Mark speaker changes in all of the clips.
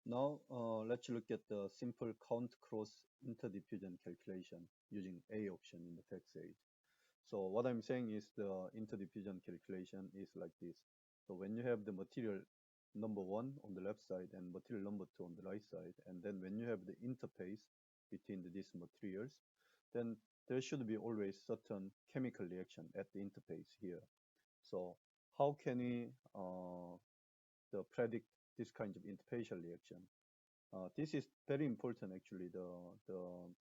Speaker 1: Now let's look at the simple count cross interdiffusion calculation using A option in the fact stage. So what I'm saying is the interdiffusion calculation is like this. So when you have the material number 1 on the left side and material number 2 on the right side, and then when you have the interface between these materials, then there should be always certain chemical reaction at the interface here. So how can we predict this kind of interfacial reaction? This is very important actually. The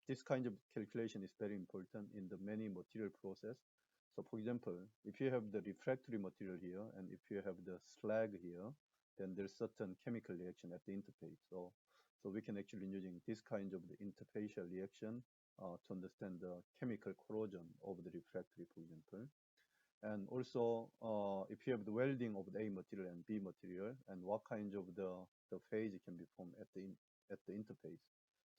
Speaker 1: this kind of calculation is very important in the many material process. So for example, if you have the refractory material here and if you have the slag here, then there's certain chemical reaction at the interface. So we can actually using this kind of the interfacial reaction to understand the chemical corrosion of the refractory, for example. And also, if you have the welding of the A material and B material, and what kind of the phase can be formed at the interface.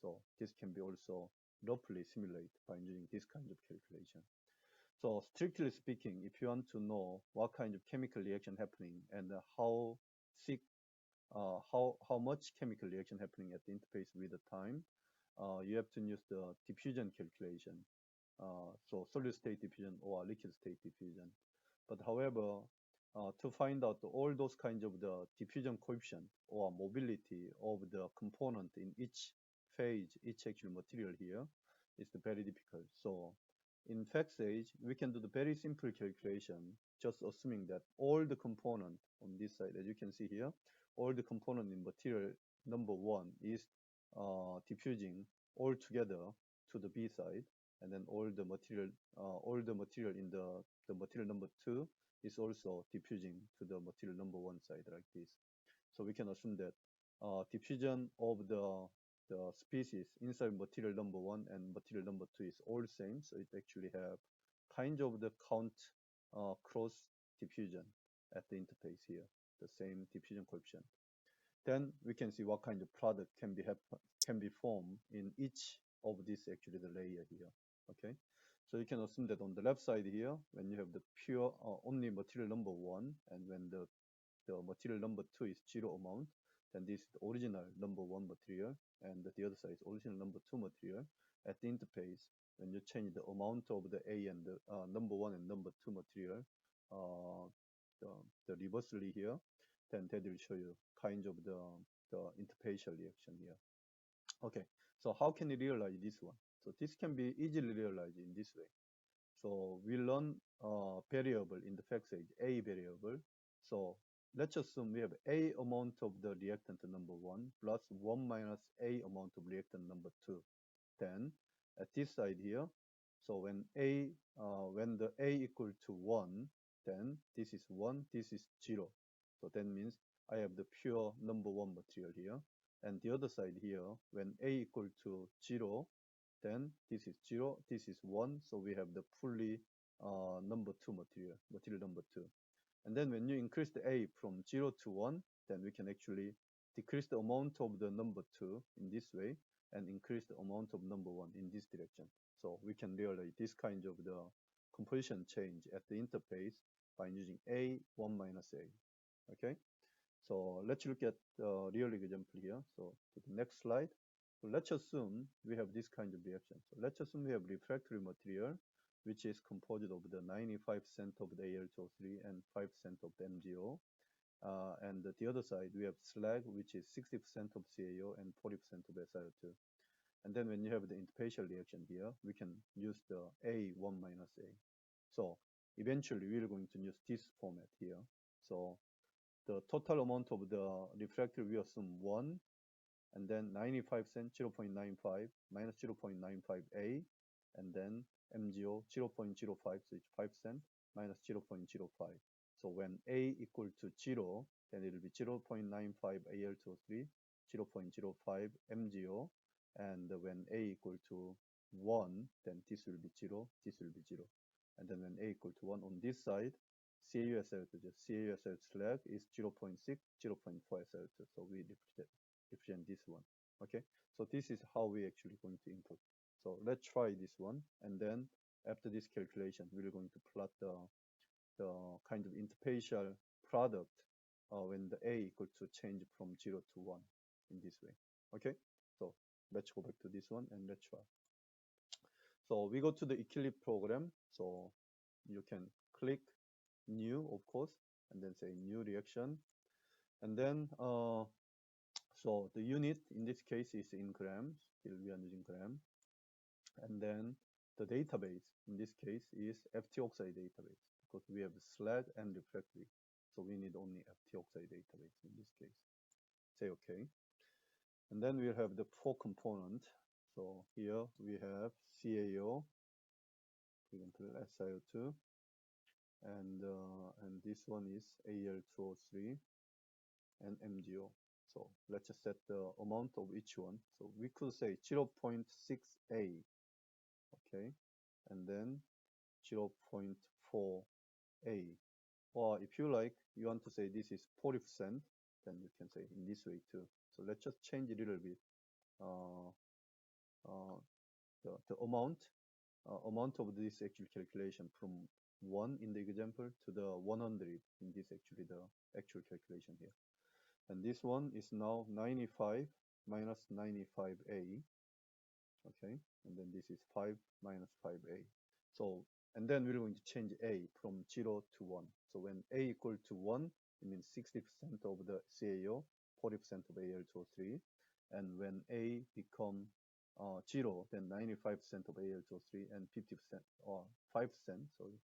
Speaker 1: So this can be also roughly simulated by using this kind of calculation. So strictly speaking, if you want to know what kind of chemical reaction happening and how thick, how much chemical reaction happening at the interface with the time, you have to use the diffusion calculation. So solid state diffusion or liquid state diffusion. But however, to find out all those kinds of the diffusion coefficient or mobility of the component in each phase, each actual material here, is very difficult. So in fact stage, we can do the very simple calculation, just assuming that all the component on this side, as you can see here, all the component in material number 1 is diffusing all together to the B side, and then all the material in the material number 2 is also diffusing to the material number 1 side like this. So we can assume that diffusion of the species inside material number 1 and material number 2 is all same. So it actually have kind of the count cross diffusion at the interface here, the same diffusion coefficient. Then we can see what kind of product can be formed in each of these actually the layer here. Okay, so you can assume that on the left side here, when you have the pure only material number 1, and when the material number 2 is 0 amount, then this is the original number 1 material, and the other side is original number 2 material. At the interface, when you change the amount of the A and the number 1 and number 2 material, uh, the, the reversely here, then that will show you kind of the interfacial reaction here. Okay, so how can you realize this one? So this can be easily realized in this way. So we learn variable in the fact stage, A variable. So let's assume we have A amount of the reactant number 1 plus 1 minus A amount of reactant number 2. Then at this side here, so when the A equal to 1, then this is 1, this is 0. So that means I have the pure number 1 material here. And the other side here, when A equal to 0, then this is 0, this is 1. So we have the fully number 2 material number 2. And then when you increase the A from 0 to 1, then we can actually decrease the amount of the number 2 in this way and increase the amount of number 1 in this direction. So we can realize this kind of the composition change at the interface by using A 1 minus A. Okay, so let's look at the real example here. So to the next slide. So let's assume we have this kind of reaction. So let's assume we have refractory material, which is composed of the 95% of the Al2O3 and 5% of the MgO. And the other side, we have slag, which is 60% of CaO and 40% of SiO2. And then when you have the interfacial reaction here, we can use the A1 minus A. So eventually we're going to use this format here. So the total amount of the refractory we assume 1, and then 95 cent 0.95 minus 0.95A, and then MgO 0.05, so it's 5 cent minus 0.05. So when A equal to 0, then it will be 0.95 Al2O3, 0.05 MgO, and when A equal to 1, then this will be 0, this will be 0. And then when A equal to 1 on this side, CaUSL slag is 0.6, 0.4 SiO2. So we represent this one. Okay, so this is how we actually going to input. So let's try this one, and then after this calculation, we're going to plot the kind of interfacial product when the A equal to change from 0 to 1. in this way. Okay, so let's go back to this one and let's try. So we go to the equilibrium program. So you can click new, of course, and then say new reaction. And then, so the unit in this case is in grams, still we are using gram. And then the database in this case is FT oxide database because we have slag and refractory. So we need only FT oxide database in this case. Say OK. And then we'll have the 4 component. So here we have CaO, for example, SiO2, and this one is Al2O3 and MgO. So let's just set the amount of each one. So we could say 0.6A, okay, and then 0.4A. Or if you like, you want to say this is 40%, then you can say in this way too. So let's just change a little bit the amount of this actual calculation from 1 in the example to the 100 in this actually the actual calculation here. And this one is now 95 minus 95A, okay, and then this is 5 minus 5A. So, and then we're going to change A from 0 to 1. So when A equal to 1, it means 60% of the CaO, 40% of Al2O3. And when A become 0, then 95% of Al2O3 and 50% or 5%, sorry,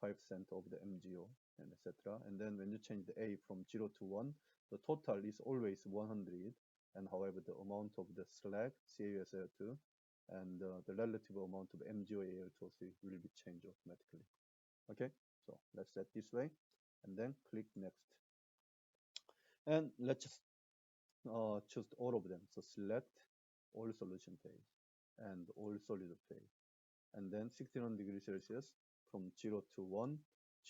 Speaker 1: 5% of the MgO and etc. And then when you change the A from 0 to 1, the total is always 100. And however, the amount of the slag, CaO2, and the relative amount of MgO Al2O3 will be changed automatically. Okay, so let's set this way and then click next. And let's just choose all of them. So select all solution phase and all solid phase. And then 1600 degrees Celsius from 0 to 1,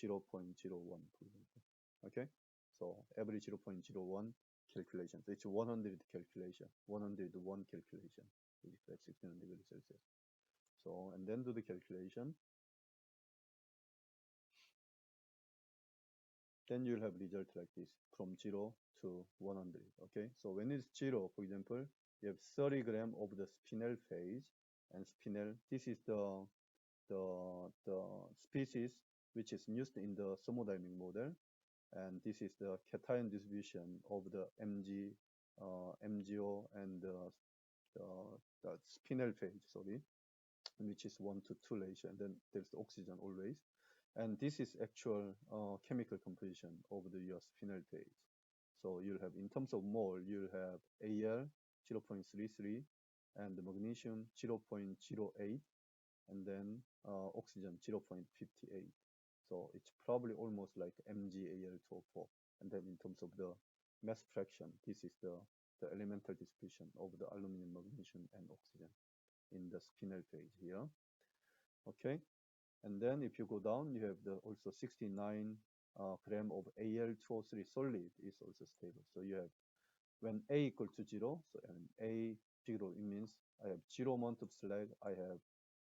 Speaker 1: 0.01, for example. Okay, so every 0.01 calculation. So it's 100 calculation, 101 calculation. That's 1600 degrees Celsius. So, and then do the calculation. Then you'll have result like this from 0 to 100. Okay, so when it's 0, for example, you have 30 gram of the spinel phase, and spinel, this is the species which is used in the thermodynamic model, and this is the cation distribution of the MgO and the spinel phase, sorry, which is 1 to 2 ratio, and then there's the oxygen always. And this is actual chemical composition of the your spinel phase. So you'll have, in terms of mole, you'll have Al 0.33 and the magnesium 0.08 and then oxygen 0.58. So it's probably almost like MgAl2O4. And then in terms of the mass fraction, this is the elemental distribution of the aluminum, magnesium, and oxygen in the spinel phase here. Okay. And then if you go down, you have the also 69 gram of Al2O3 solid is also stable. So you have when A equal to 0, so and A 0, it means I have 0 amount of slag, I have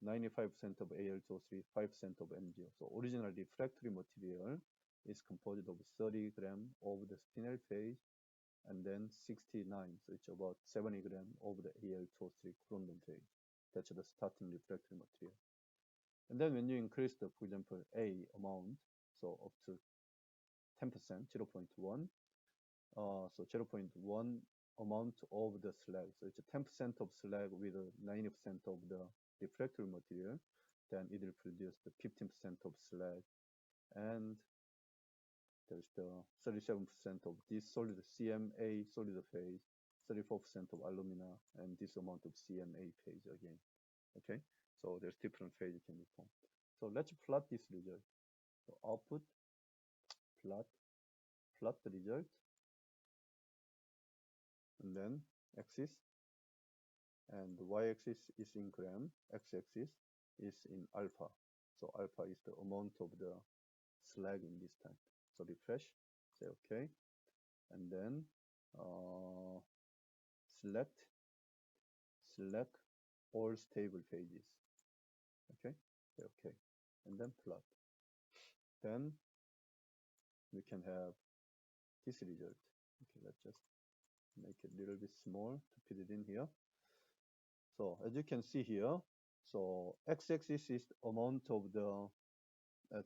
Speaker 1: 95% of Al2O3, 5% of MgO. So original refractory material is composed of 30 gram of the spinel phase and then 69, so it's about 70 gram of the Al2O3 corundum phase. That's the starting refractory material. And then when you increase the, for example, A amount, so up to 10%, 0.1, so 0.1 amount of the slag. So it's 10% of slag with 90% of the refractory material, then it will produce the 15% of slag. And there's the 37% of this solid CMA solid phase, 34% of alumina, and this amount of CMA phase again. Okay, so there's different phase you can form. So let's plot this result. So output, plot the result, and then axis, and the y-axis is in gram, x-axis is in alpha. So alpha is the amount of the slag in this tank. So refresh, say OK, and then select all stable phases. Okay, say OK, and then plot. Then we can have this result. Okay, let's just make it a little bit small to fit it in here. So as you can see here, so x-axis is amount of the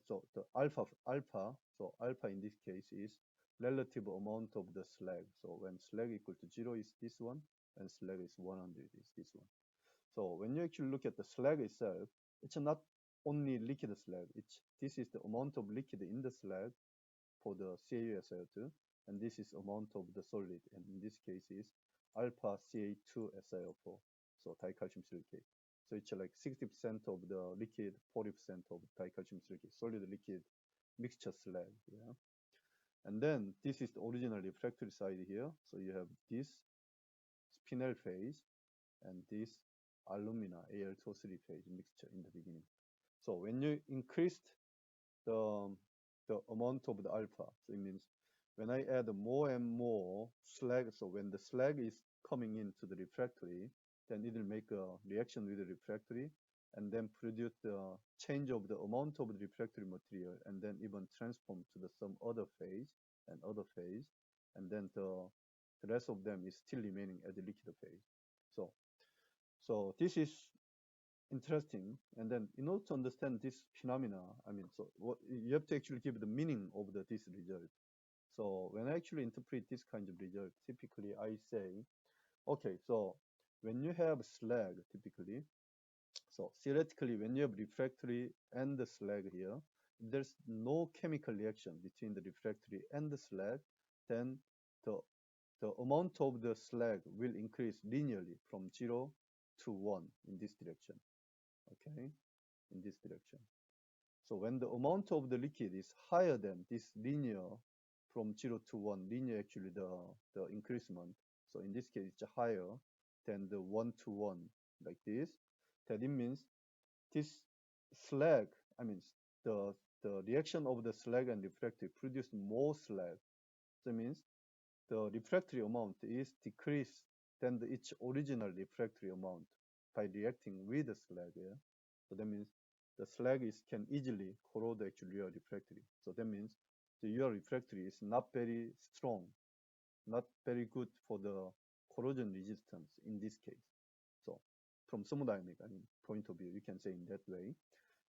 Speaker 1: so the alpha, so alpha in this case is relative amount of the slag. So when slag equal to 0 is this one, and slag is 100 is this one. So when you actually look at the slag itself, it's not only liquid slag. This is the amount of liquid in the slag for the CaUSiO2, and this is amount of the solid, and in this case is alpha Ca2SiO4, so dicalcium silicate. So it's like 60% of the liquid, 40% of dicalcium silicate, solid liquid mixture slag. Yeah. And then this is the original refractory side here. So you have this spinel phase and this alumina Al2O3 phase mixture in the beginning. So when you increased the amount of the alpha, so it means when I add more and more slag, so when the slag is coming into the refractory, then it will make a reaction with the refractory and then produce the change of the amount of the refractory material and then even transform to the some other phase, and then the rest of them is still remaining at the liquid phase. So this is interesting. And then in order to understand this phenomena, I mean, so what you have to actually give the meaning of this result. So when I actually interpret this kind of result, typically I say, okay, so when you have slag, typically, so theoretically, when you have refractory and the slag here, if there's no chemical reaction between the refractory and the slag, then the amount of the slag will increase linearly from 0 to 1 in this direction. Okay, in this direction. So when the amount of the liquid is higher than this linear from 0 to 1, linear actually the increasement. So in this case, it's higher than the 1 to 1 like this. That it means this slag, I mean, the reaction of the slag and refractory produce more slag. So it means the refractory amount is decreased than its original refractory amount by reacting with the slag. Yeah? So that means the slag can easily corrode actually your refractory. So that means your refractory is not very strong, not very good for the corrosion resistance in this case. So from thermodynamic point of view, you can say in that way.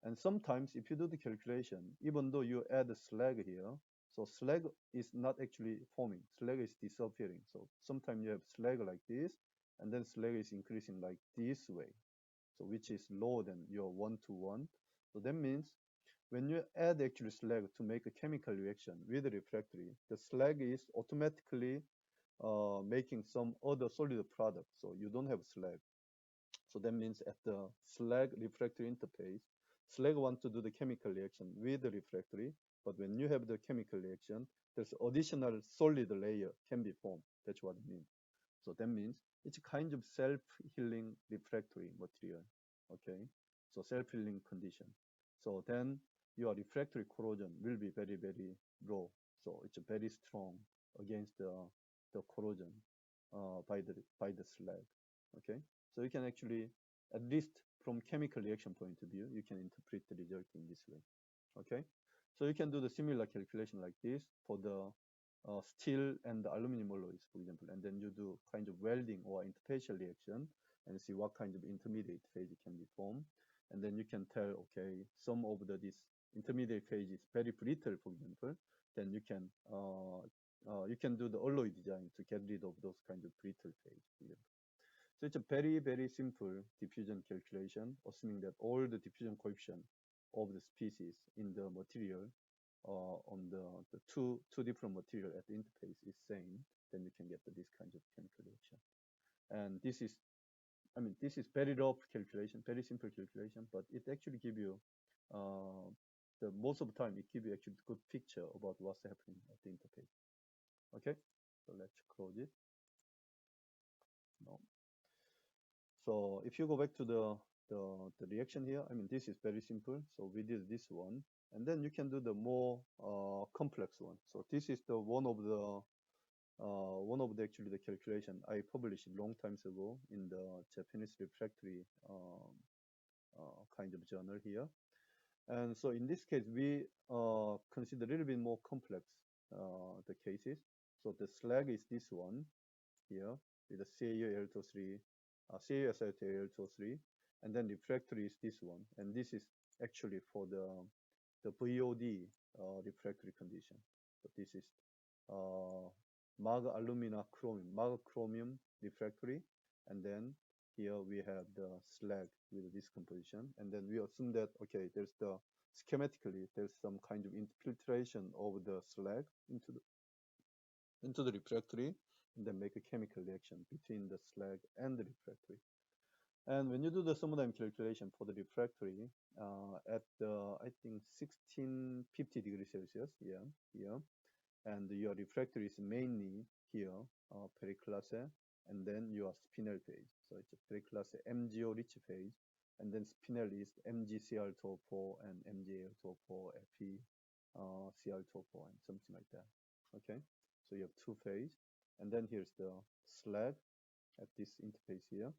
Speaker 1: And sometimes if you do the calculation, even though you add the slag here, so slag is not actually forming, slag is disappearing. So sometimes you have slag like this, and then slag is increasing like this way, so which is lower than your 1 to 1. So that means when you add actually slag to make a chemical reaction with the refractory, the slag is automatically making some other solid product. So you don't have slag. So that means at the slag refractory interface, slag wants to do the chemical reaction with the refractory, but when you have the chemical reaction, there's additional solid layer can be formed. That's what it means. So that means it's a kind of self-healing refractory material. Okay, so self-healing condition. So then your refractory corrosion will be very, very low. So it's very strong against the corrosion by the slag. Okay, so you can actually, at least from chemical reaction point of view, you can interpret the result in this way. Okay, so you can do the similar calculation like this for the steel and the aluminum alloys, for example, and then you do kind of welding or interfacial reaction and see what kind of intermediate phase can be formed. And then you can tell, okay, some of this intermediate phase is very brittle, for example, then you can do the alloy design to get rid of those kind of brittle phase. So it's a very, very simple diffusion calculation, assuming that all the diffusion coefficient of the species in the material on the two different material at the interface is same, then you can get this kind of chemical reaction. And this is very rough calculation, very simple calculation, but it actually give you the most of the time it give you actually good picture about what's happening at the interface. Okay, so let's close it. No. So if you go back to the reaction here, this is very simple. So we did this one, and then you can do the more complex one. So this is the one of the actually the calculation I published long times ago in the Japanese refractory kind of journal here. And so in this case, we consider a little bit more complex the cases. So the slag is this one, here with the CaO2O3, CaOSiO2 and then refractory is this one, and this is actually for the VOD refractory condition. So this is mag alumina chromium, mag chromium refractory, and then here we have the slag with this composition, and then we assume that okay, there's the schematically there's some kind of infiltration of the slag into the refractory, and then make a chemical reaction between the slag and the refractory. And when you do the thermodynamic calculation for the refractory at I think 1650 degrees Celsius, here, and your refractory is mainly here, periclase, and then your spinel phase. So it's a periclase MgO rich phase, and then spinel is MgCl2O4 and MgAl2O4, Fe, Cl2O4, and something like that. Okay, so you have two phase, and then here's the slag at this interface here,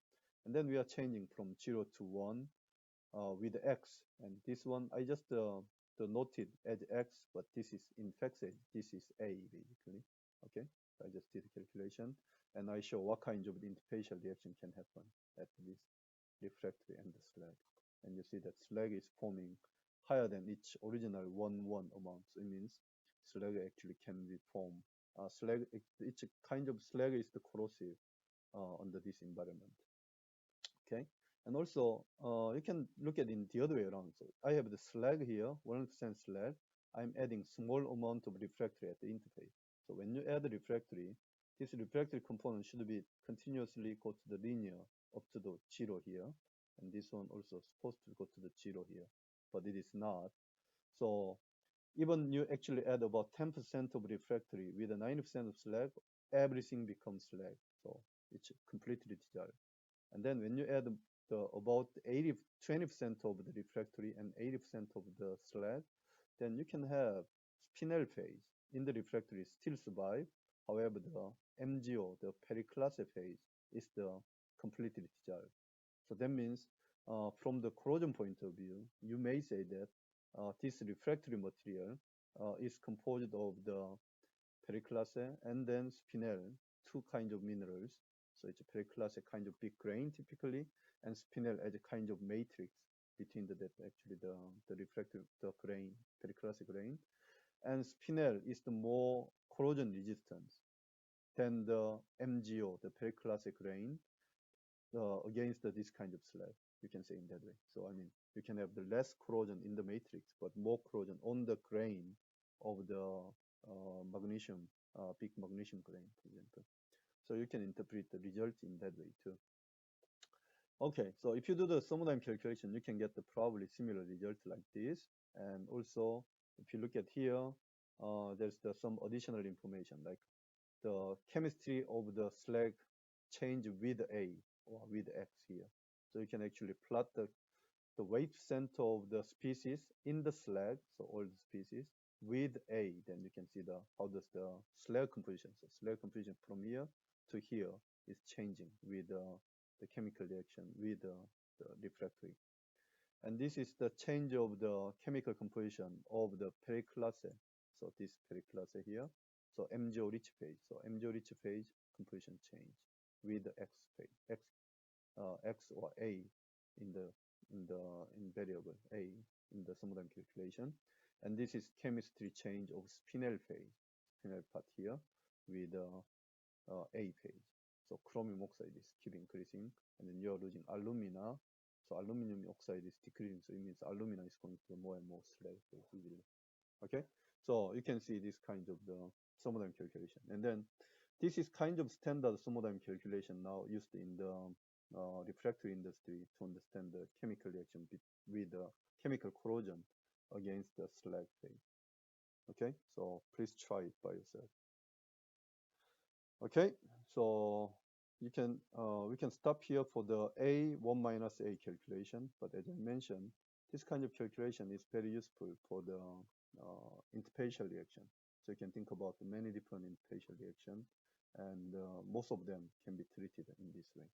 Speaker 1: and then we are changing from 0 to 1 with X, and this one I just noted as X, but this is in fact this is A basically. Okay, so I just did the calculation, and I show what kind of interfacial reaction can happen at this refractory and the slag, and you see that slag is forming higher than its original 1,1 amount. So it means slag actually can be formed. Slag, it's a kind of slag is the corrosive under this environment. Okay, and also you can look at it in the other way around. So I have the slag here, 100% slag. I'm adding small amount of refractory at the interface. So when you add the refractory, this refractory component should be continuously go to the linear up to the 0 here, and this one also supposed to go to the 0 here, but it is not. So even you actually add about 10% of refractory with a 90% of slag, everything becomes slag. So it's completely dissolved. And then when you add about 20% of the refractory and 80% of the slag, then you can have spinel phase in the refractory still survive. However, the MgO, the periclase phase, is the completely dissolved. So that means from the corrosion point of view, you may say that this refractory material is composed of the periclase and then spinel, two kinds of minerals. So it's a periclase kind of big grain typically, and spinel as a kind of matrix between the refractive, the grain, periclase grain. And spinel is the more corrosion resistance than the MgO, the periclase grain, against this kind of slag. You can say in that way. So I mean, you can have the less corrosion in the matrix, but more corrosion on the grain of the magnesium, big magnesium grain, for example. So you can interpret the result in that way too. Okay, so if you do the thermodynamic calculation, you can get the probably similar result like this. And also, if you look at here, there's some additional information like the chemistry of the slag change with A or with X here. So you can actually plot the weight center of the species in the slag, so all the species, with A. Then you can see how does the slag composition. So slag composition from here to here is changing with the chemical reaction with the refractory. And this is the change of the chemical composition of the periclase. So this periclase here. So MgO rich phase. So MgO rich phase composition change with the X phase, X or A in variable A in the thermodynamic calculation. And this is chemistry change of spinel phase, spinel part here with A phase. So chromium oxide is keep increasing, and then you're losing alumina. So aluminum oxide is decreasing, so it means alumina is going to more and more slag phase easily. Okay, so you can see this kind of the thermodynamic calculation, and then this is kind of standard thermodynamic calculation now used in the refractory industry to understand the chemical reaction with the chemical corrosion against the slag phase. Okay, so please try it by yourself. Okay, so we can stop here for the A1 minus A calculation, but as I mentioned, this kind of calculation is very useful for the interfacial reaction. So you can think about many different interfacial reactions, and most of them can be treated in this way.